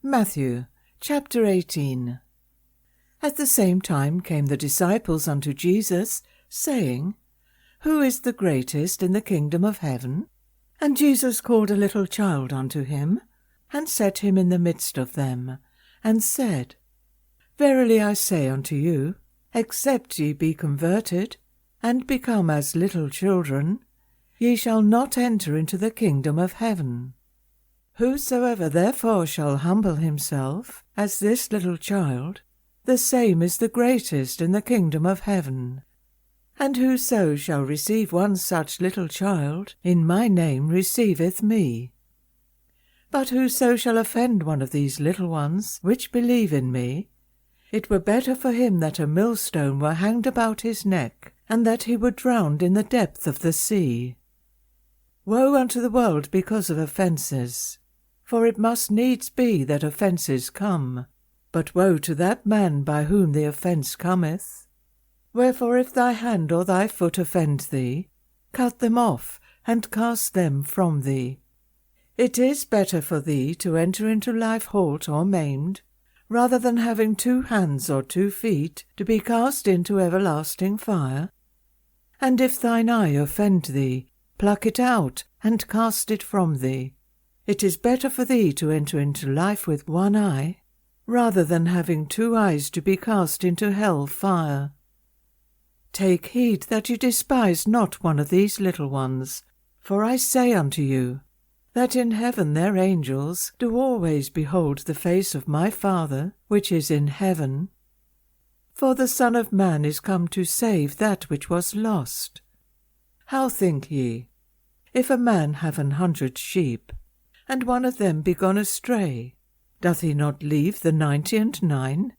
Matthew chapter 18. At the same time came the disciples unto Jesus, saying, Who is the greatest in the kingdom of heaven? And Jesus called a little child unto him, and set him in the midst of them, and said, Verily I say unto you, except ye be converted, and become as little children, ye shall not enter into the kingdom of heaven. Whosoever therefore shall humble himself as this little child, the same is the greatest in the kingdom of heaven. And whoso shall receive one such little child in my name receiveth me. But whoso shall offend one of these little ones which believe in me, it were better for him that a millstone were hanged about his neck, and that he were drowned in the depth of the sea. Woe unto the world because of offences! For it must needs be that offences come, but woe to that man by whom the offence cometh. Wherefore if thy hand or thy foot offend thee, cut them off, and cast them from thee. It is better for thee to enter into life halt or maimed, rather than having 2 hands or 2 feet to be cast into everlasting fire. And if thine eye offend thee, pluck it out, and cast it from thee. It is better for thee to enter into life with 1 eye, rather than having 2 eyes to be cast into hell fire. Take heed that you despise not one of these little ones, for I say unto you, that in heaven their angels do always behold the face of my Father which is in heaven. For the Son of Man is come to save that which was lost. How think ye, if a man have 100 sheep, and one of them be gone astray, doth he not leave the 99,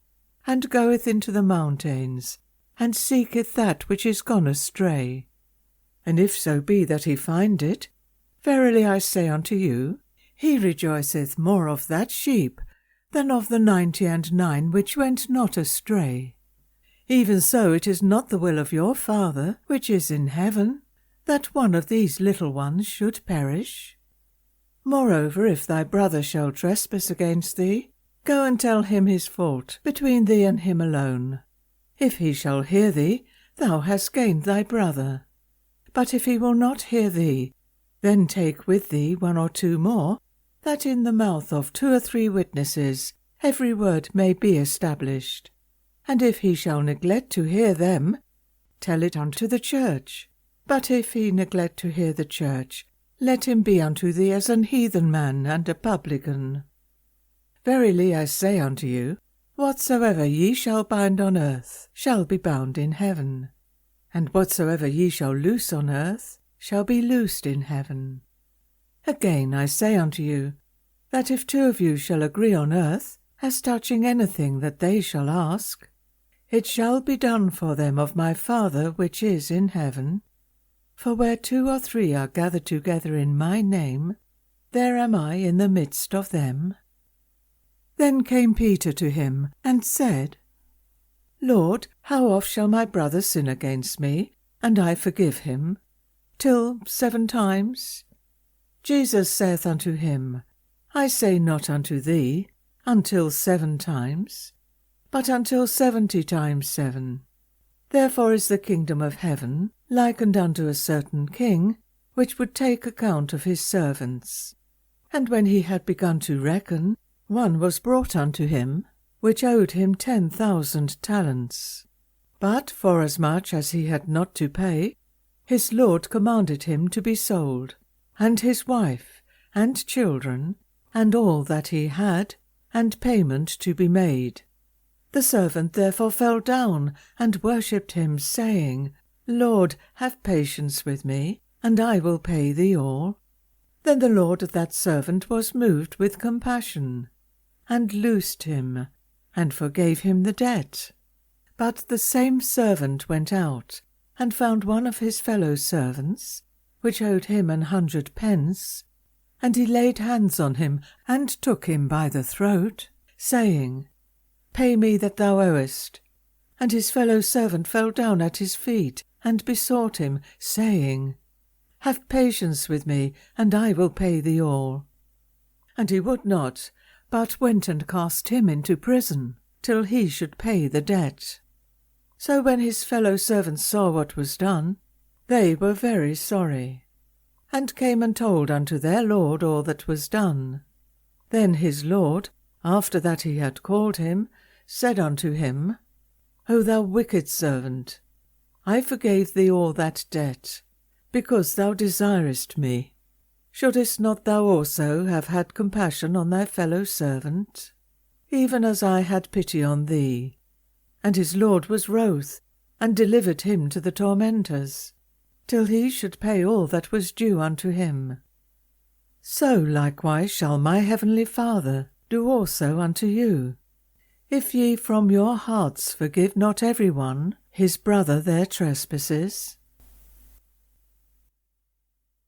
and goeth into the mountains, and seeketh that which is gone astray? And if so be that he find it, verily I say unto you, he rejoiceth more of that sheep than of the 99 which went not astray. Even so it is not the will of your Father which is in heaven, that one of these little ones should perish. Moreover, if thy brother shall trespass against thee, go and tell him his fault between thee and him alone. If he shall hear thee, thou hast gained thy brother. But if he will not hear thee, then take with thee 1 or 2 more, that in the mouth of 2 or 3 witnesses every word may be established. And if he shall neglect to hear them, tell it unto the church. But if he neglect to hear the church, let him be unto thee as an heathen man and a publican. Verily I say unto you, whatsoever ye shall bind on earth shall be bound in heaven, and whatsoever ye shall loose on earth shall be loosed in heaven. Again I say unto you, that if 2 of you shall agree on earth as touching anything that they shall ask, it shall be done for them of my Father which is in heaven. For where 2 or 3 are gathered together in my name, there am I in the midst of them. Then came Peter to him, and said, Lord, how oft shall my brother sin against me, and I forgive him? Till 7 times? Jesus saith unto him, I say not unto thee, until 7 times, but until 70 times 7. Therefore is the kingdom of heaven likened unto a certain king, which would take account of his servants. And when he had begun to reckon, one was brought unto him, which owed him 10,000 talents. But forasmuch as he had not to pay, his lord commanded him to be sold, and his wife, and children, and all that he had, and payment to be made. The servant therefore fell down and worshipped him, saying, Lord, have patience with me, and I will pay thee all. Then the lord of that servant was moved with compassion, and loosed him, and forgave him the debt. But the same servant went out, and found one of his fellow servants, which owed him 100 pence, and he laid hands on him, and took him by the throat, saying, Pay me that thou owest. And his fellow servant fell down at his feet, and besought him, saying, Have patience with me, and I will pay thee all. And he would not, but went and cast him into prison, till he should pay the debt. So when his fellow servants saw what was done, they were very sorry, and came and told unto their lord all that was done. Then his lord, after that he had called him, said unto him, O thou wicked servant, I forgave thee all that debt, because thou desirest me. Shouldest not thou also have had compassion on thy fellow servant, even as I had pity on thee? And his lord was wroth, and delivered him to the tormentors, till he should pay all that was due unto him. So likewise shall my heavenly Father do also unto you, if ye from your hearts forgive not every one his brother their trespasses.